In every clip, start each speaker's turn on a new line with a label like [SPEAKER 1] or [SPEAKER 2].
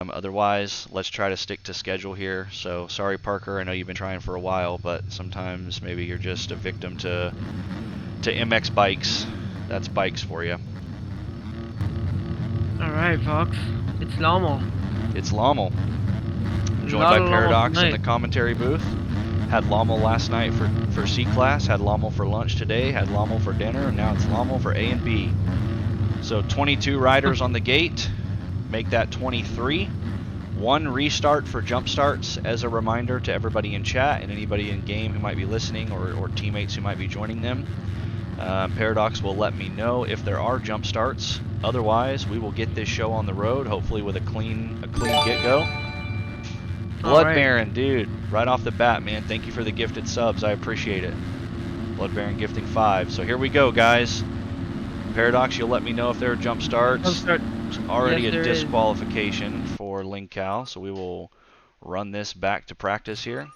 [SPEAKER 1] Otherwise, let's try to stick to schedule here. So sorry, Parker, I know you've been trying for a while, but sometimes maybe you're just a victim to MX bikes. That's bikes for you.
[SPEAKER 2] Alright, Vox. It's Lommel.
[SPEAKER 1] It's Lommel. Joined by Paradox in the commentary booth. Had Lommel last night for C-Class, had Lommel for lunch today, had Lommel for dinner, and now it's Lommel for A and B. So 22 riders on the gate, make that 23. 1 restart for jump starts as a reminder to everybody in chat and anybody in game who might be listening or teammates who might be joining them. Paradox will let me know if there are jump starts. Otherwise, we will get this show on the road, hopefully with a clean get-go. Blood Baron, dude, right off the bat, man. Thank you for the gifted subs. I appreciate it. Blood Baron gifting 5. So here we go, guys. Paradox, you'll let me know if there are jump starts. There's already a disqualification for Lincal, so we will run this back to practice here.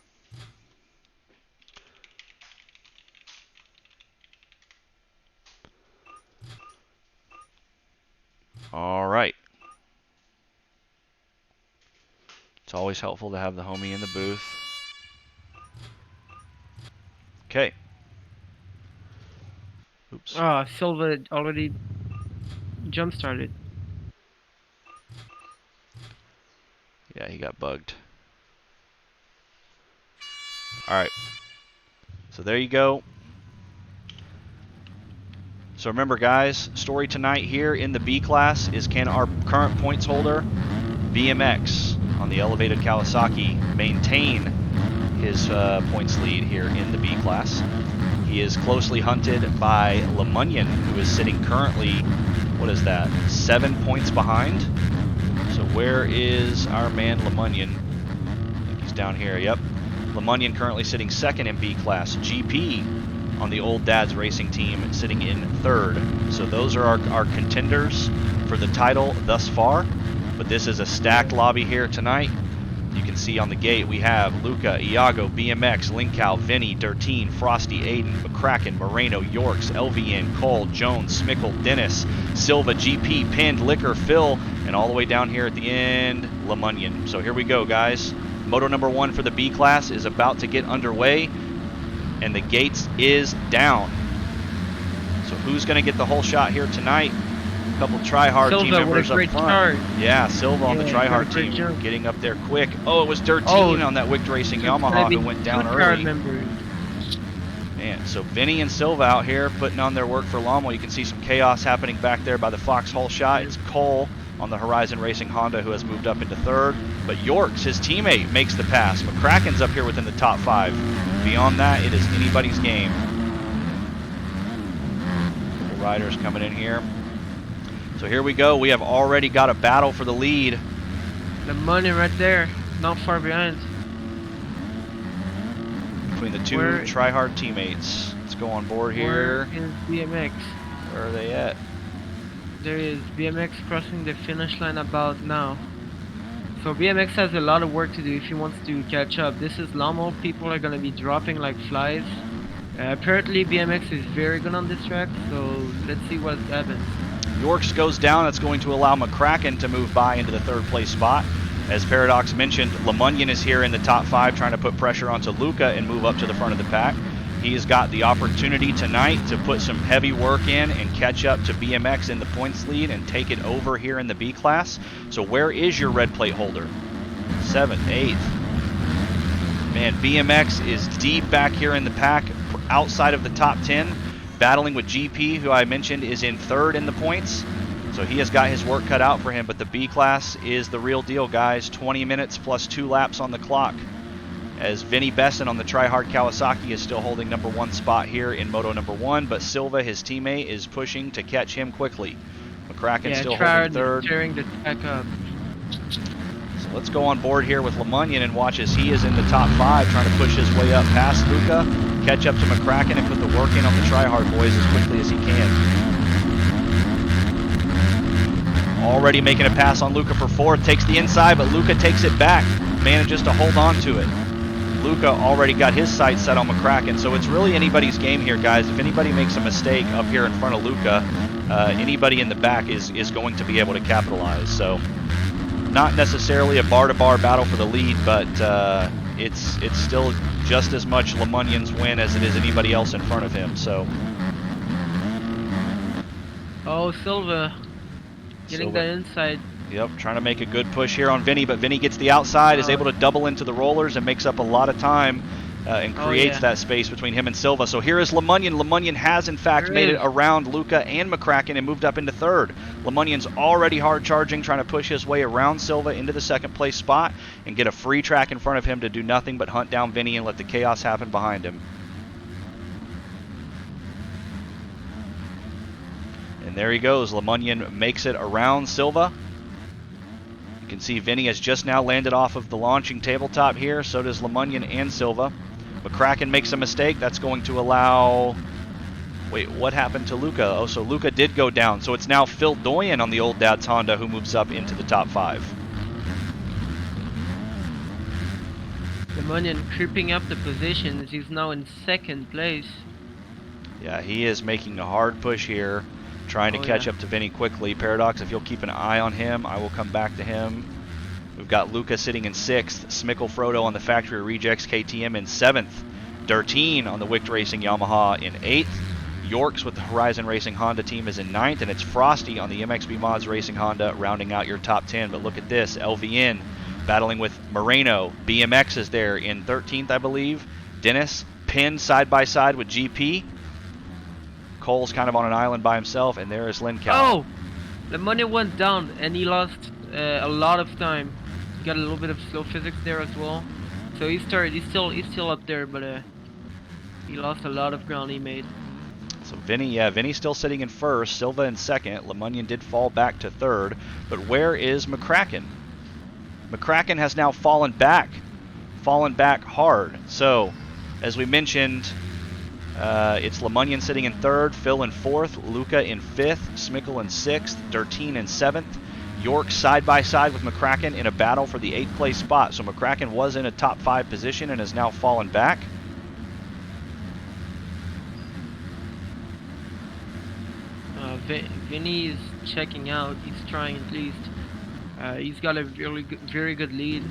[SPEAKER 1] All right. It's always helpful to have the homie in the booth. Okay. Oops.
[SPEAKER 2] Ah, Silva already jump started.
[SPEAKER 1] Yeah, he got bugged. All right. So there you go. So remember, guys, story tonight here in the B class is, can our current points holder, BYMX, on the elevated Kawasaki, maintain his points lead here in the B class? He is closely hunted by Lemunyon, who is sitting currently, what is that, 7 points behind? So where is our man Lemunyon? I think he's down here, yep. Lemunyon currently sitting 2nd in B class. GP on the Old Dads Racing team sitting in 3rd. So those are our contenders for the title thus far. But this is a stacked lobby here tonight. You can see on the gate we have Luca, Iago, BMX, Lincal, Vinny, Dirtine, Frosty, Aiden, McCracken, Moreno, Yorks, LVN, Cole, Jones, Smickle, Dennis, Silva, GP, Pinned, Liquor, Phil, and all the way down here at the end, Lemunyon. So here we go, guys. Moto number 1 for the B class is about to get underway, and the gates is down. So who's going to get the whole shot here tonight? A couple try-hard team members up front.
[SPEAKER 2] Start.
[SPEAKER 1] Yeah, Silva on the try-hard team getting up there quick. Oh, it was Dirtine on that Wicked Racing Yamaha who went down early. Man, so Vinny and Silva out here putting on their work for Lommel. You can see some chaos happening back there by the Foxhole shot. It's Cole on the Horizon Racing Honda who has moved up into 3rd. But Yorks, his teammate, makes the pass. McCracken's up here within the top 5. Beyond that, it is anybody's game. The riders coming in here. So here we go. We have already got a battle for the lead.
[SPEAKER 2] The money right there, not far behind.
[SPEAKER 1] Between the two try-hard teammates. Let's go on board here.
[SPEAKER 2] Where is BMX?
[SPEAKER 1] Where are they at?
[SPEAKER 2] There is BMX crossing the finish line about now. So BMX has a lot of work to do if he wants to catch up. This is Lommel. People are going to be dropping like flies. Apparently BMX is very good on this track, so let's see what happens.
[SPEAKER 1] Yorks goes down. That's going to allow McCracken to move by into the 3rd place spot. As Paradox mentioned, Lemunyon is here in the top 5 trying to put pressure onto Luca and move up to the front of the pack. He's got the opportunity tonight to put some heavy work in and catch up to BMX in the points lead and take it over here in the B class. So where is your red plate holder? 7th, 8th. Man, BMX is deep back here in the pack, outside of the top 10, battling with GP, who I mentioned is in 3rd in the points. So he has got his work cut out for him, but the B class is the real deal, guys. 20 minutes plus 2 laps on the clock. As Vinny Besson on the try-hard Kawasaki is still holding number 1 spot here in Moto number 1, but Silva, his teammate, is pushing to catch him quickly. McCracken still holding 3rd.
[SPEAKER 2] Tearing the track up.
[SPEAKER 1] So let's go on board here with Lemunyon and watch as he is in the top 5, trying to push his way up past Luca, catch up to McCracken and put the work in on the try-hard boys as quickly as he can. Already making a pass on Luca for 4th, takes the inside, but Luca takes it back, manages to hold on to it. Luca already got his sights set on McCracken, so it's really anybody's game here, guys. If anybody makes a mistake up here in front of Luca, anybody in the back is going to be able to capitalize. So not necessarily a bar-to-bar battle for the lead, but it's still just as much Lemunion's win as it is anybody else in front of him. So.
[SPEAKER 2] Oh, Silva getting
[SPEAKER 1] Silva.
[SPEAKER 2] that inside.
[SPEAKER 1] Yep, trying to make a good push here on Vinny, but Vinny gets the outside, is able to double into the rollers and makes up a lot of time and creates that space between him and Silva. So here is Lemunion. Lemunion has, in fact, made it around Luca and McCracken and moved up into third. Lemunion's already hard charging, trying to push his way around Silva into the second place spot and get a free track in front of him to do nothing but hunt down Vinny and let the chaos happen behind him. And there he goes. Lemunion makes it around Silva. You can see Vinny has just now landed off of the launching tabletop here. So does Lemunion and Silva. McCracken makes a mistake. That's going to allow... Wait, what happened to Luca? Oh, so Luca did go down. So it's now Phil Doyen on the old dad's Honda who moves up into the top 5.
[SPEAKER 2] Lemunion creeping up the positions. He's now in second place.
[SPEAKER 1] Yeah, he is making a hard push here, trying to catch up to Vinny quickly. Paradox, if you'll keep an eye on him, I will come back to him. We've got Luca sitting in 6th, Smickle Frodo on the Factory Rejects KTM in 7th, Dirteen on the Wicked Racing Yamaha in 8th, Yorks with the Horizon Racing Honda team is in 9th, and it's Frosty on the MXB Mods Racing Honda rounding out your top 10. But look at this, LVN battling with Moreno. BMX is there in 13th, I believe. Dennis pinned side by side with GP. Cole's kind of on an island by himself, and there is Lynn Cal.
[SPEAKER 2] Oh! Lemunion went down, and he lost a lot of time. He got a little bit of slow physics there as well. So he's still up there, but he lost a lot of ground he made.
[SPEAKER 1] So Vinny's still sitting in 1st, Silva in 2nd. Lemunion did fall back to 3rd, but where is McCracken? McCracken has now fallen back hard. So, as we mentioned, it's Lemunion sitting in 3rd, Phil in 4th, Luca in 5th, Smickle in 6th, Dirteen in 7th. York side by side with McCracken in a battle for the 8th place spot. So McCracken was in a top 5 position and has now fallen back.
[SPEAKER 2] Vinny is checking out. He's trying at least. He's got a very good lead.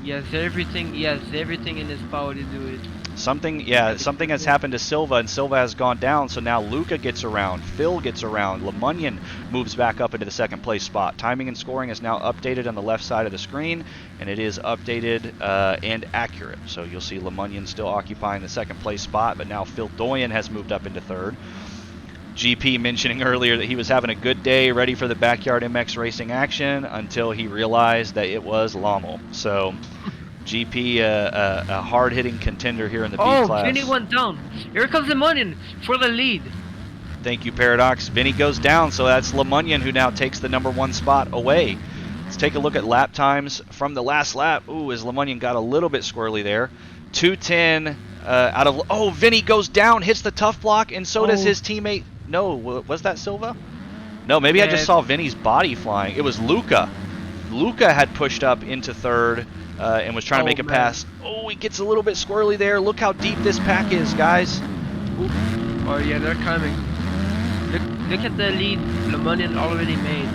[SPEAKER 2] He has everything in his power to do it.
[SPEAKER 1] Something has happened to Silva, and Silva has gone down, so now Luca gets around, Phil gets around, Lemunion moves back up into the 2nd place spot. Timing and scoring is now updated on the left side of the screen, and it is updated and accurate. So you'll see Lemunion still occupying the 2nd place spot, but now Phil Doyen has moved up into 3rd. GP mentioning earlier that he was having a good day, ready for the backyard MX racing action, until he realized that it was Lommel. So GP, a hard-hitting contender here in the B class.
[SPEAKER 2] Oh, Vinny went down. Here comes Lemunion for the lead.
[SPEAKER 1] Thank you, Paradox. Vinny goes down, so that's Lemunion who now takes the number 1 spot away. Let's take a look at lap times from the last lap. Ooh, as Lemunion got a little bit squirrely there. 2:10 out of... Oh, Vinny goes down, hits the tough block, and so does his teammate. No, was that Silva? No, maybe I just saw Vinny's body flying. It was Luca. Luca had pushed up into 3rd. And was trying to make a pass. Oh, he gets a little bit squirrely there. Look how deep this pack is, guys.
[SPEAKER 2] Ooh. Oh yeah, they're coming. Look at the lead Lemunion already made.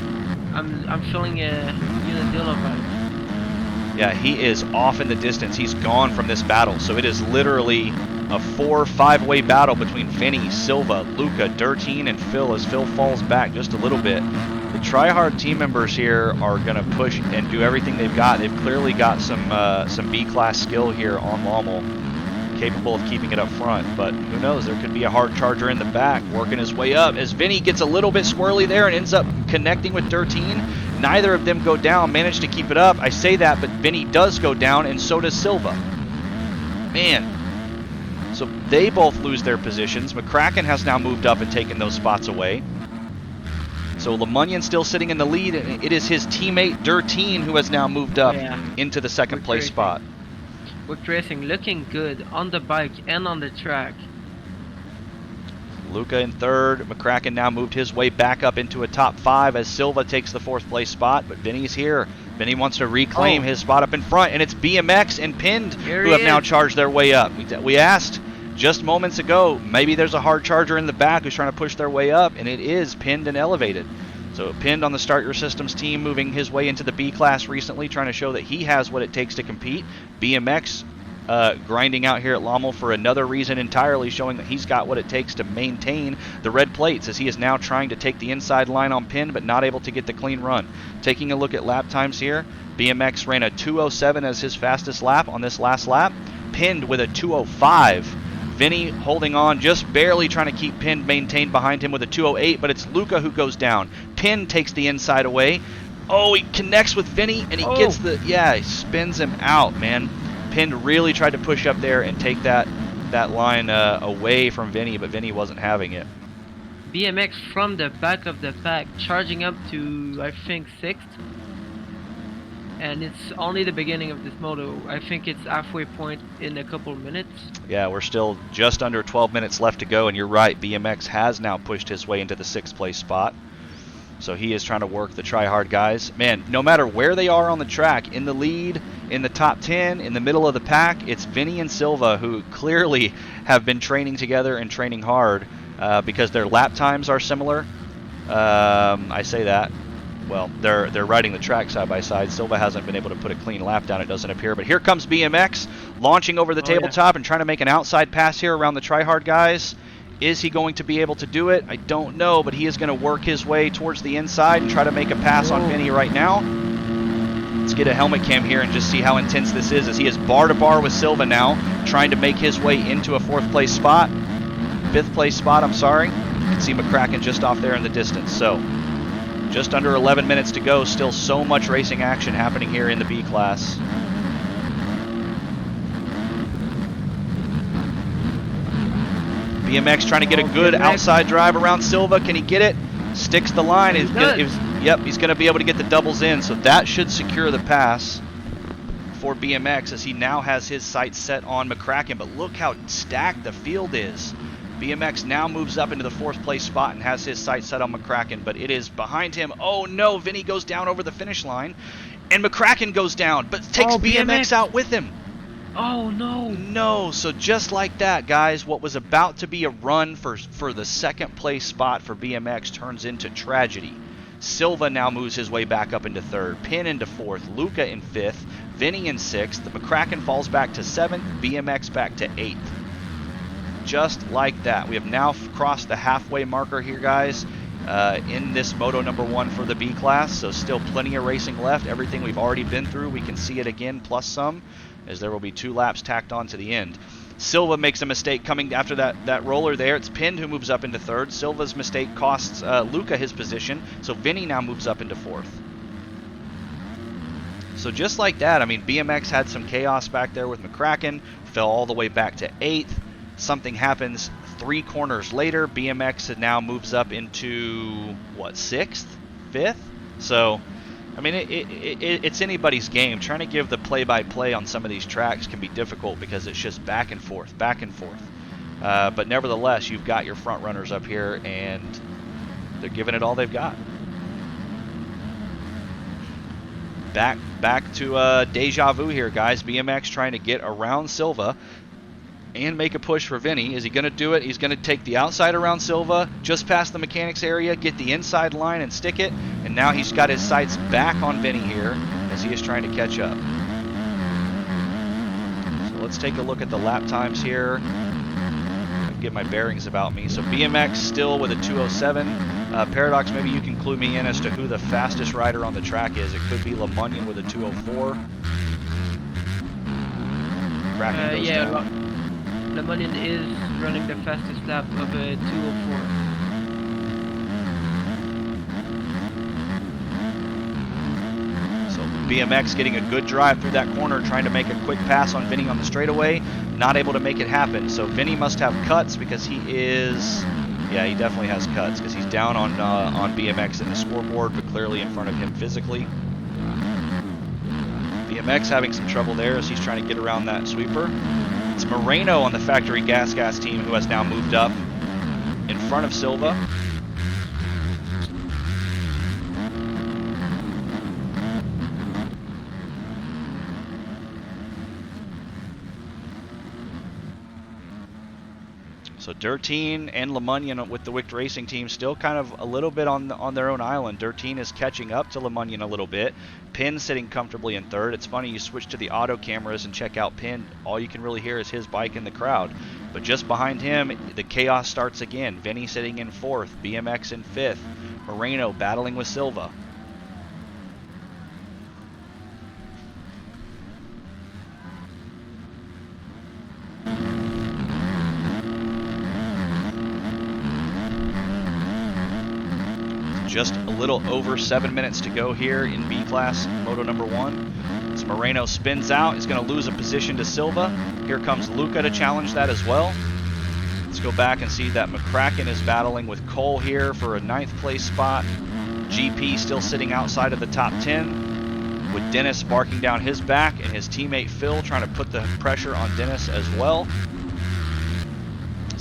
[SPEAKER 2] I'm feeling a Unadilla vibe.
[SPEAKER 1] Yeah, he is off in the distance. He's gone from this battle. So it is literally a 4-5-way battle between Vinny, Silva, Luca, Dirteen, and Phil as Phil falls back just a little bit. The try-hard team members here are going to push and do everything they've got. They've clearly got some B-class skill here on Lommel, capable of keeping it up front. But who knows? There could be a hard charger in the back working his way up. As Vinny gets a little bit squirrely there and ends up connecting with Dirteen, neither of them go down, manage to keep it up. I say that, but Vinny does go down, and so does Silva. Man. So they both lose their positions. McCracken has now moved up and taken those spots away. So Lemunion still sitting in the lead, and it is his teammate Dirteen who has now moved up into the 2nd place spot.
[SPEAKER 2] Wicked Racing looking good on the bike and on the track.
[SPEAKER 1] Luca in 3rd. McCracken now moved his way back up into a top 5 as Silva takes the 4th place spot, but Vinny's here. Vinny wants to reclaim his spot up in front, and it's BMX and Pinned who have now charged their way up. We asked just moments ago, maybe there's a hard charger in the back who's trying to push their way up, and it is Pinned and Elevated. So pinned on the Start Your Systems team, moving his way into the B class recently, trying to show that he has what it takes to compete. BMX grinding out here at Lommel for another reason entirely, showing that he's got what it takes to maintain the red plates, as he is now trying to take the inside line on pin, but not able to get the clean run. Taking a look at lap times here, BMX ran a 2:07 as his fastest lap on this last lap, pinned with a 2:05. Vinny holding on, just barely trying to keep Pin maintained behind him with a 2:08, but it's Luca who goes down. Pin takes the inside away. Oh, he connects with Vinny, and he gets he spins him out, man. Pin really tried to push up there and take that line away from Vinny, but Vinny wasn't having it.
[SPEAKER 2] BMX from the back of the pack, charging up to, I think, 6th. And it's only the beginning of this moto. I think it's halfway point in a couple minutes.
[SPEAKER 1] Yeah, we're still just under 12 minutes left to go, and you're right, BMX has now pushed his way into the 6th place spot. So he is trying to work the try-hard guys. Man, no matter where they are on the track, in the lead, in the top 10, in the middle of the pack, it's Vinny and Silva who clearly have been training together and training hard because their lap times are similar. I say that. Well, they're riding the track side by side. Silva hasn't been able to put a clean lap down, it doesn't appear. But here comes BMX, launching over the tabletop and trying to make an outside pass here around the try-hard guys. Is he going to be able to do it? I don't know, but he is going to work his way towards the inside and try to make a pass on Vinny right now. Let's get a helmet cam here and just see how intense this is, as he is bar to bar with Silva now, trying to make his way into a 4th place spot. 5th place spot, I'm sorry. You can see McCracken just off there in the distance. So just under 11 minutes to go. Still so much racing action happening here in the B class. BMX trying to get a good outside drive around Silva. Can he get it? Sticks the line. He's going to be able to get the doubles in, so that should secure the pass for BMX, as he now has his sights set on McCracken. But look how stacked the field is. BMX now moves up into the 4th place spot and has his sights set on McCracken, but it is behind him. Oh no, Vinny goes down over the finish line, and McCracken goes down, but takes BMX out with him.
[SPEAKER 2] Oh no.
[SPEAKER 1] No, so just like that, guys, what was about to be a run for the 2nd place spot for BMX turns into tragedy. Silva now moves his way back up into 3rd, Pin into 4th, Luca in 5th, Vinny in 6th, McCracken falls back to 7th, BMX back to 8th. Just like that. We have now crossed the halfway marker here, guys, in this Moto number 1 for the B class. So still plenty of racing left. Everything we've already been through, we can see it again, plus some, as there will be 2 laps tacked on to the end. Silva makes a mistake coming after that roller there. It's Pinned who moves up into 3rd. Silva's mistake costs Luca his position, so Vinny now moves up into 4th. So just like that, I mean, BMX had some chaos back there with McCracken, fell all the way back to 8th. Something happens 3 corners later. BMX now moves up into, what, 6th? 5th? So, I mean, it's anybody's game. Trying to give the play-by-play on some of these tracks can be difficult because it's just back and forth, back and forth. But nevertheless, you've got your front runners up here, and they're giving it all they've got. Back to deja vu here, guys. BMX trying to get around Silva and make a push for Vinny. Is he going to do it? He's going to take the outside around Silva, just past the mechanics area, get the inside line and stick it, and now he's got his sights back on Vinny here as he is trying to catch up. So let's take a look at the lap times here. Get my bearings about me. So BMX still with a 2:07. Paradox, maybe you can clue me in as to who the fastest rider on the track is. It could be LeMunion with a 2:04.
[SPEAKER 2] Yeah, LeMunion is running the fastest lap of a 2:04.
[SPEAKER 1] So BMX getting a good drive through that corner, trying to make a quick pass on Vinny on the straightaway. Not able to make it happen. So Vinny must have cuts because he is... Yeah, he definitely has cuts because he's down on BMX in the scoreboard, but clearly in front of him physically. BMX having some trouble there as he's trying to get around that sweeper. It's Moreno on the factory gas team who has now moved up in front of Silva. So Dirteen and LeMunion with the Wicked Racing team still kind of a little bit on their own island. Dirteen is catching up to LeMunion a little bit. Pin sitting comfortably in third. It's funny, you switch to the auto cameras and check out Pin. All you can really hear is his bike in the crowd. But just behind him, the chaos starts again. Vinny sitting in fourth, BMX in fifth, Moreno battling with Silva. Just a little over 7 minutes to go here in B class Moto number 1. As Moreno spins out, he's going to lose a position to Silva. Here comes Luca to challenge that as well. Let's go back and see that McCracken is battling with Cole here for a 9th place spot. GP still sitting outside of the top 10, with Dennis barking down his back and his teammate Phil trying to put the pressure on Dennis as well.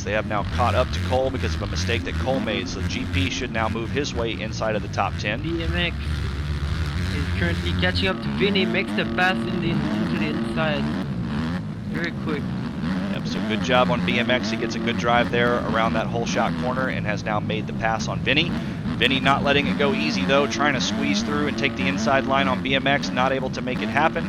[SPEAKER 1] They have now caught up to Cole because of a mistake that Cole made, so GP should now move his way inside of the top 10.
[SPEAKER 2] BMX is currently catching up to Vinny, makes the pass into the inside. Very quick.
[SPEAKER 1] Yep, so good job on BMX. He gets a good drive there around that hole shot corner and has now made the pass on Vinny. Vinny not letting it go easy though, trying to squeeze through and take the inside line on BMX, not able to make it happen.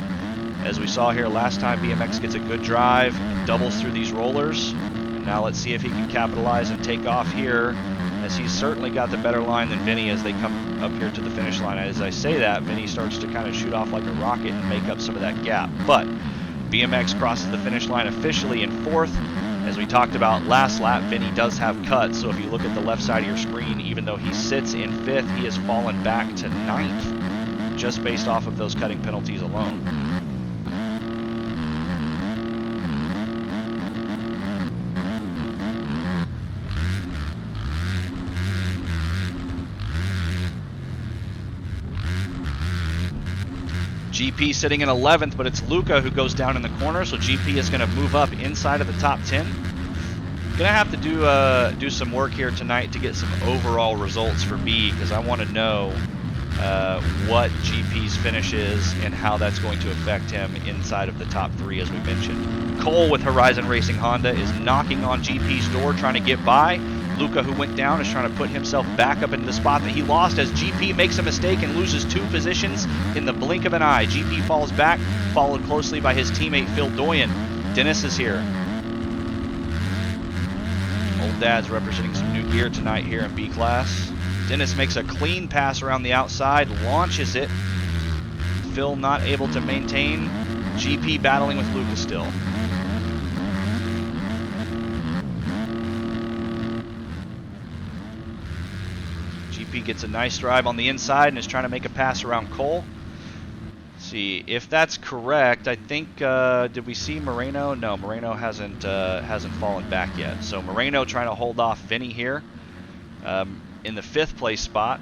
[SPEAKER 1] As we saw here last time, BMX gets a good drive, doubles through these rollers. Now let's see if he can capitalize and take off here, as he's certainly got the better line than Vinny as they come up here to the finish line. As I say that, Vinny starts to kind of shoot off like a rocket and make up some of that gap. But BMX crosses the finish line officially in 4th. As we talked about last lap, Vinny does have cuts, so if you look at the left side of your screen, even though he sits in 5th, he has fallen back to 9th, just based off of those cutting penalties alone. GP sitting in 11th, but it's Luca who goes down in the corner, so GP is going to move up inside of the top 10. Gonna have to do some work here tonight to get some overall results for B, because I want to know what GP's finish is and how that's going to affect him inside of the top 3, as we mentioned. Cole with Horizon Racing Honda is knocking on GP's door, trying to get by. Luca, who went down, is trying to put himself back up into the spot that he lost as GP makes a mistake and loses 2 positions in the blink of an eye. GP falls back, followed closely by his teammate Phil Doyen. Dennis is here. Old Dad's representing some new gear tonight here in B class. Dennis makes a clean pass around the outside, launches it. Phil not able to maintain. GP battling with Luca still. GP gets a nice drive on the inside and is trying to make a pass around Cole. Let's see if that's correct. I think did we see Moreno? No, Moreno hasn't fallen back yet. So Moreno trying to hold off Vinny here in the 5th place spot.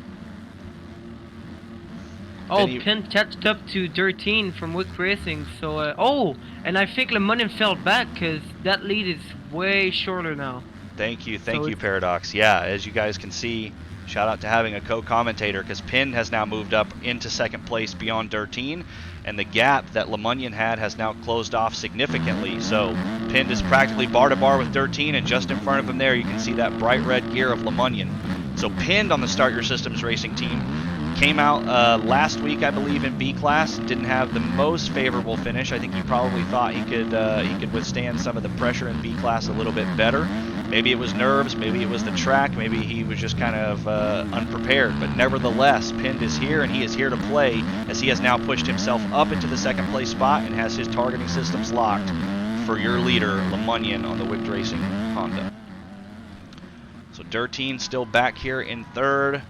[SPEAKER 2] Oh,
[SPEAKER 1] Vinny,
[SPEAKER 2] Pin catched up to 13 from Wick Racing. So oh, and I think LeMunion fell back because that lead is way shorter now.
[SPEAKER 1] Thank you, Paradox. Yeah, as you guys can see, shout out to having a co-commentator, because Pin has now moved up into 2nd place beyond Dirteen, and the gap that LeMunion had has now closed off significantly. So Pin is practically bar to bar with Dirteen, and just in front of him there you can see that bright red gear of LeMunion. So Pinned on the Start Your Systems Racing team came out last week, I believe, in B class. Didn't have the most favorable finish. I think he probably thought he could withstand some of the pressure in B class a little bit better. Maybe it was nerves, maybe it was the track, maybe he was just kind of unprepared. But nevertheless, Pinned is here, and he is here to play, as he has now pushed himself up into the 2nd place spot and has his targeting systems locked for your leader, LeMunion, on the Wicked Racing Honda. So Dirteen still back here in 3rd.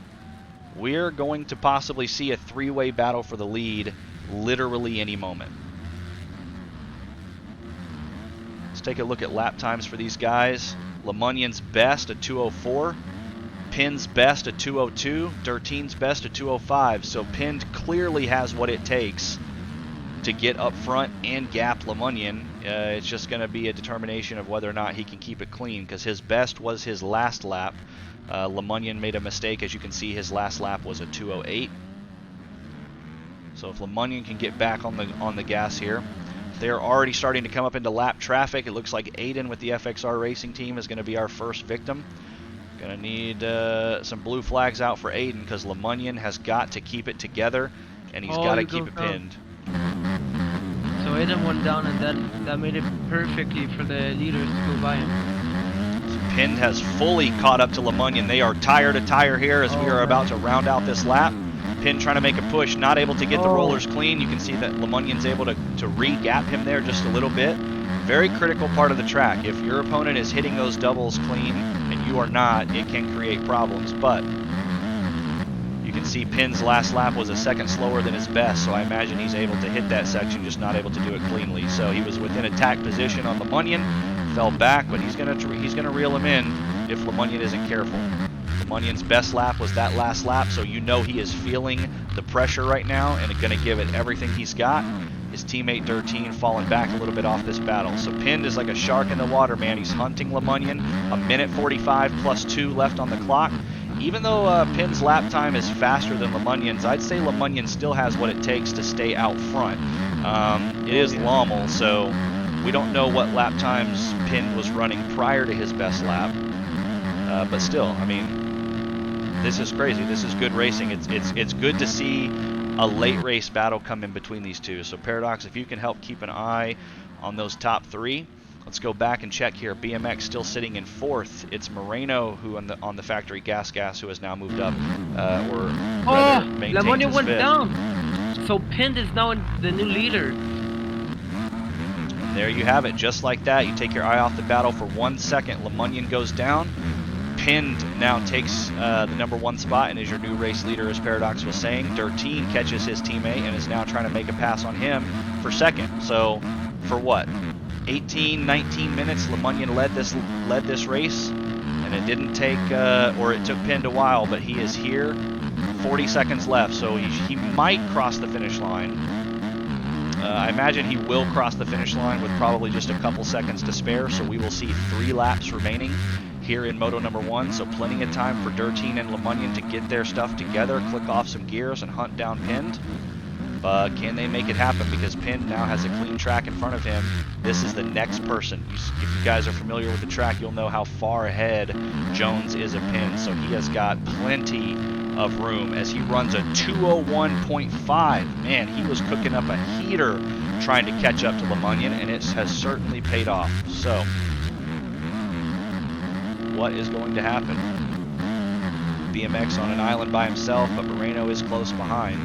[SPEAKER 1] We're going to possibly see a 3-way battle for the lead literally any moment. Let's take a look at lap times for these guys. LeMunion's best, a 2:04. Pinn's best, a 2:02. Dirteen's best, a 2:05. So Pinned clearly has what it takes to get up front and gap LeMunion. It's just going to be a determination of whether or not he can keep it clean, because his best was his last lap. LeMunion made a mistake. As you can see, his last lap was a 2:08. So if LeMunion can get back on the gas here. They're already starting to come up into lap traffic. It looks like Aiden with the FXR Racing Team is going to be our first victim. Going to need some blue flags out for Aiden because LeMunion has got to keep it together, and he's got to keep it pinned.
[SPEAKER 2] So Aiden went down, and that made it perfectly for the leaders to go by him.
[SPEAKER 1] So Pinned has fully caught up to LeMunion. They are tire to tire here as we are about to round out this lap. Pin trying to make a push, not able to get the rollers clean. You can see that LeMunion's able to re-gap him there just a little bit. Very critical part of the track. If your opponent is hitting those doubles clean and you are not, it can create problems. But you can see Pin's last lap was a second slower than his best, so I imagine he's able to hit that section, just not able to do it cleanly. So he was within attack position on LeMunion, fell back, but he's gonna reel him in if LeMunion isn't careful. LeMunion's best lap was that last lap, so you know he is feeling the pressure right now and going to give it everything he's got. His teammate Dirteen falling back a little bit off this battle. So Pinned is like a shark in the water, man. He's hunting LeMunion. 1:45 plus 2 left on the clock. Even though Pinn's lap time is faster than LeMunion's, I'd say LeMunion still has what it takes to stay out front. It is Lommel, so we don't know what lap times Pinned was running prior to his best lap. But still, I mean, this is crazy. This is good racing. It's good to see a late race battle come in between these two. So Paradox, if you can help keep an eye on those top three. Let's go back and check here. BMX still sitting in 4th. It's Moreno who on the factory gas who has now moved up or rather maintained
[SPEAKER 2] LeMunion
[SPEAKER 1] his
[SPEAKER 2] went
[SPEAKER 1] 5th.
[SPEAKER 2] down. So Pinned is now the new leader.
[SPEAKER 1] There you have it. Just like that, you take your eye off the battle for 1 second. LeMunion goes down. Pinned now takes the #1 spot and is your new race leader, as Paradox was saying. Dirteen catches his teammate and is now trying to make a pass on him for 2nd. So for what? 18, 19 minutes, LeMunion led this race, and it didn't take, or it took Pinned a while, but he is here. 40 seconds left, so he might cross the finish line. I imagine he will cross the finish line with probably just a couple seconds to spare, so we will see 3 laps remaining here in Moto #1, so plenty of time for Dirteen and LeMunion to get their stuff together, click off some gears, and hunt down Pinned. But can they make it happen? Because Pinned now has a clean track in front of him. This is the next person. If you guys are familiar with the track, you'll know how far ahead Jones is of Pinned, so he has got plenty of room as he runs a 2:01.5. Man, he was cooking up a heater trying to catch up to LeMunion, and it has certainly paid off. So what is going to happen? BMX on an island by himself, but Moreno is close behind.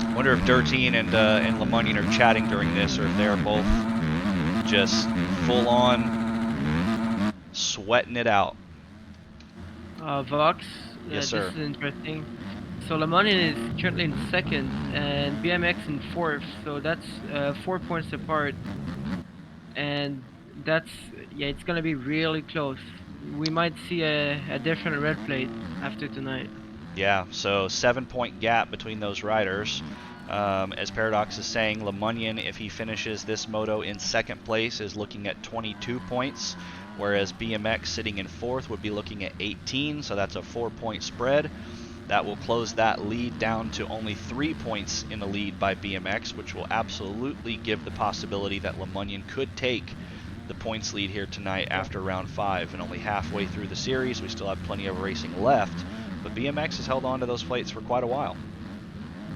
[SPEAKER 1] I wonder if Dirteen and LeMunion are chatting during this, or if they're both just full on sweating it out.
[SPEAKER 2] Vox.
[SPEAKER 1] Yes, sir.
[SPEAKER 2] This is interesting. So LeMunion is currently in 2nd and BMX in 4th. So that's 4 points apart, and that's it's gonna be really close. We might see a different red plate after tonight.
[SPEAKER 1] Yeah, so 7-point gap between those riders. As Paradox is saying, LeMunion, if he finishes this moto in 2nd place, is looking at 22 points, whereas BMX sitting in 4th would be looking at 18, so that's a 4-point spread. That will close that lead down to only 3 points in the lead by BMX, which will absolutely give the possibility that LeMunion could take the points lead here tonight after round 5, and only halfway through the series. We still have plenty of racing left, but BMX has held on to those plates for quite a while.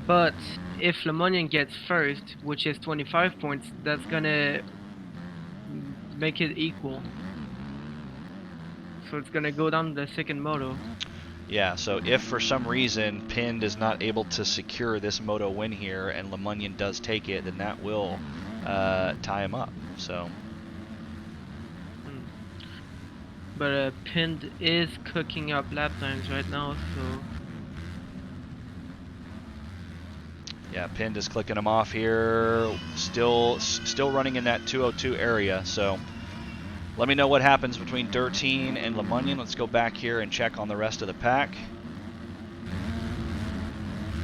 [SPEAKER 2] But if LeMunion gets 1st, which is 25 points, that's gonna make it equal. So it's gonna go down the 2nd moto.
[SPEAKER 1] Yeah, so if for some reason Pinned is not able to secure this moto win here and LeMunion does take it, then that will tie him up. So.
[SPEAKER 2] But Pinned is cooking up lap times right now, so.
[SPEAKER 1] Yeah, Pinned is clicking him off here. Still running in that 202 area. So Let me know what happens between Dirteen and LeMunion. Let's go back here and check on the rest of the pack.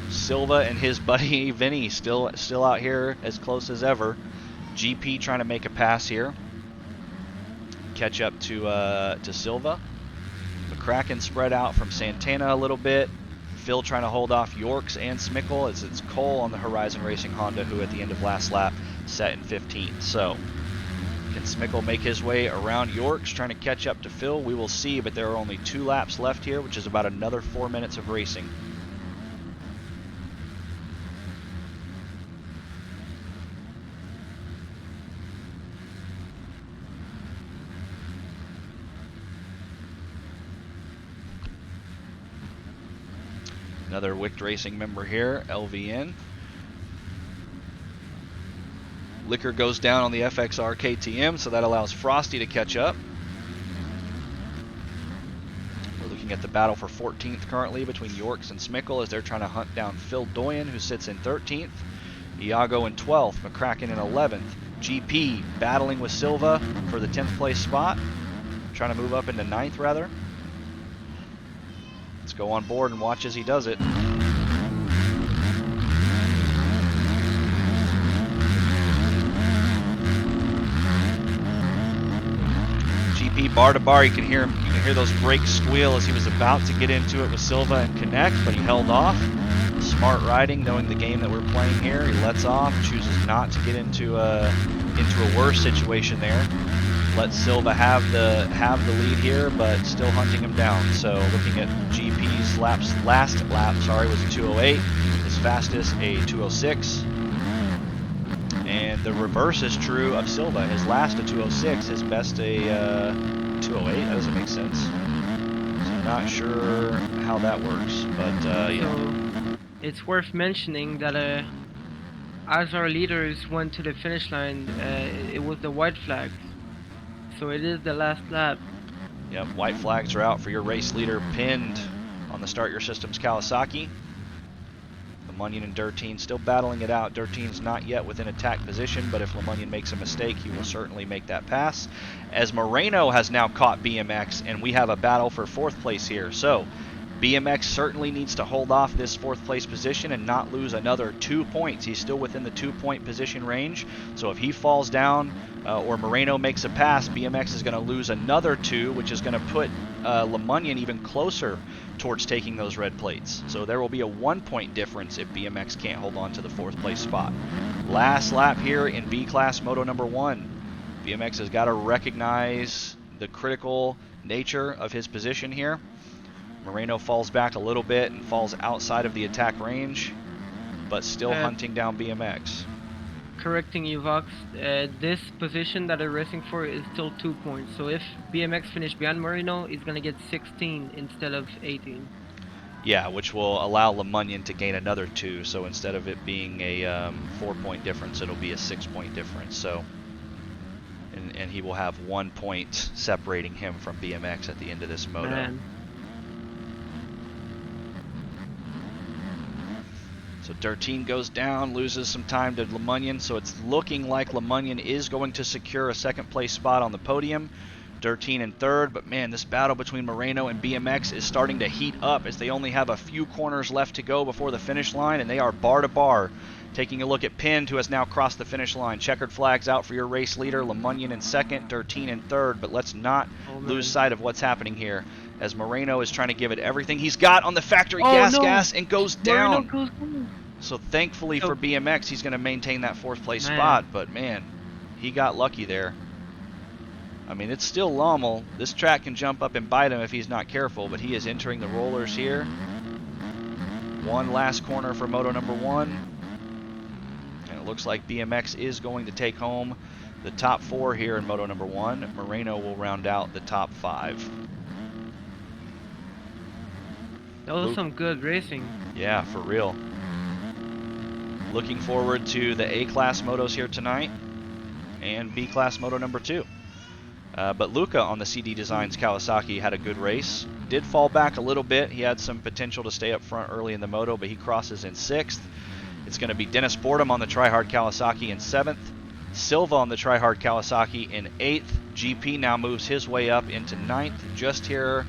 [SPEAKER 1] Silva and his buddy Vinny still out here as close as ever. GP trying to make a pass here. Catch up to Silva. McCracken spread out from Santana a little bit. Phil trying to hold off Yorks and Smickle as it's Cole on the Horizon Racing Honda, who at the end of last lap set in 15th. So can Smickle make his way around Yorks trying to catch up to Phil? We will see, but there are only 2 laps left here, which is about another 4 minutes of racing. Another Wicked Racing member here, LVN. Liquor goes down on the FXR KTM, so that allows Frosty to catch up. We're looking at the battle for 14th currently between Yorks and Smickle as they're trying to hunt down Phil Doyen, who sits in 13th. Iago in 12th, McCracken in 11th. GP battling with Silva for the 10th place spot. Trying to move up into 9th rather. Let's go on board and watch as he does it. GP bar to bar, you can hear those brakes squeal as he was about to get into it with Silva and connect, but he held off. Smart riding, knowing the game that we're playing here. He lets off, chooses not to get into a worse situation there. Let Silva have the lead here, but still hunting him down. So looking at GP's last lap, was a 208. His fastest a 206. And the reverse is true of Silva. His last a 206, his best a 208. That doesn't make sense. So I'm not sure how that works, but yeah.
[SPEAKER 2] So it's worth mentioning that as our leaders went to the finish line, it was the white flags. So it is the last lap.
[SPEAKER 1] Yep, white flags are out for your race leader pinned on the Start Your Systems Kawasaki. LeMunion and Dirteen still battling it out. Dirteen's not yet within attack position, but if LeMunion makes a mistake, he will certainly make that pass. As Moreno has now caught BMX, and we have a battle for 4th place here. So BMX certainly needs to hold off this 4th place position and not lose another 2 points. He's still within the 2-point position range. So if he falls down or Moreno makes a pass, BMX is going to lose another 2, which is going to put LeMunion even closer towards taking those red plates. So there will be a 1-point difference if BMX can't hold on to the 4th place spot. Last lap here in B-Class Moto number 1. BMX has got to recognize the critical nature of his position here. Moreno falls back a little bit and falls outside of the attack range, but still hunting down BMX.
[SPEAKER 2] Correcting you, Vox, this position that they're racing for is still 2 points. So if BMX finished behind Moreno, he's going to get 16 instead of 18.
[SPEAKER 1] Yeah, which will allow LeMunion to gain another 2. So instead of it being a 4-point difference, it'll be a 6-point difference. So, and he will have 1 point separating him from BMX at the end of this moto.
[SPEAKER 2] Man.
[SPEAKER 1] So Dirteen goes down, loses some time to LeMunion, so it's looking like LeMunion is going to secure a 2nd place spot on the podium. Dirteen in 3rd, but man, this battle between Moreno and BMX is starting to heat up as they only have a few corners left to go before the finish line, and they are bar to bar. Taking a look at Pind, who has now crossed the finish line. Checkered flags out for your race leader, LeMunion in 2nd, Dirteen in 3rd, but let's not lose sight of what's happening here as Moreno is trying to give it everything he's got on the factory gas and goes down. So thankfully for BMX, he's going to maintain that 4th place spot, but man, he got lucky there. I mean, it's still Lommel. This track can jump up and bite him if he's not careful, but he is entering the rollers here. One last corner for Moto number 1. And it looks like BMX is going to take home the top 4 here in Moto number 1. Moreno will round out the top 5.
[SPEAKER 2] That was some good racing.
[SPEAKER 1] Yeah, for real. Looking forward to the A-Class motos here tonight and B-Class moto number 2. But Luca on the CD Designs Kawasaki had a good race. Did fall back a little bit. He had some potential to stay up front early in the moto, but he crosses in 6th. It's going to be Dennis Boredom on the Tryhard Kawasaki in 7th. Silva on the Tryhard Kawasaki in 8th. GP now moves his way up into 9th, just here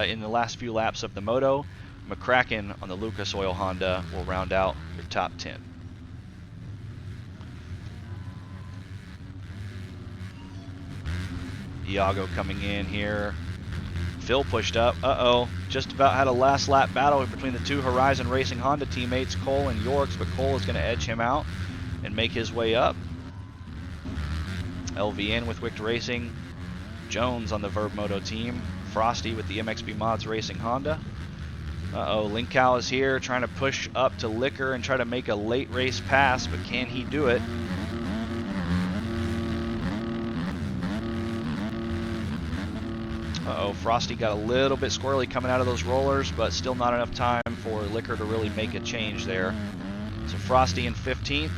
[SPEAKER 1] in the last few laps of the Moto. McCracken on the Lucas Oil Honda will round out your top 10. Iago coming in here. Phil pushed up. Uh-oh. Just about had a last lap battle between the two Horizon Racing Honda teammates, Cole and Yorks, but Cole is going to edge him out and make his way up. LVN with Wicked Racing. Jones on the Verb Moto team. Frosty with the MXB Mods Racing Honda. Uh-oh, Linkow is here trying to push up to Liquor and try to make a late race pass, but can he do it? Uh-oh, Frosty got a little bit squirrely coming out of those rollers, but still not enough time for Liquor to really make a change there. So Frosty in 15th.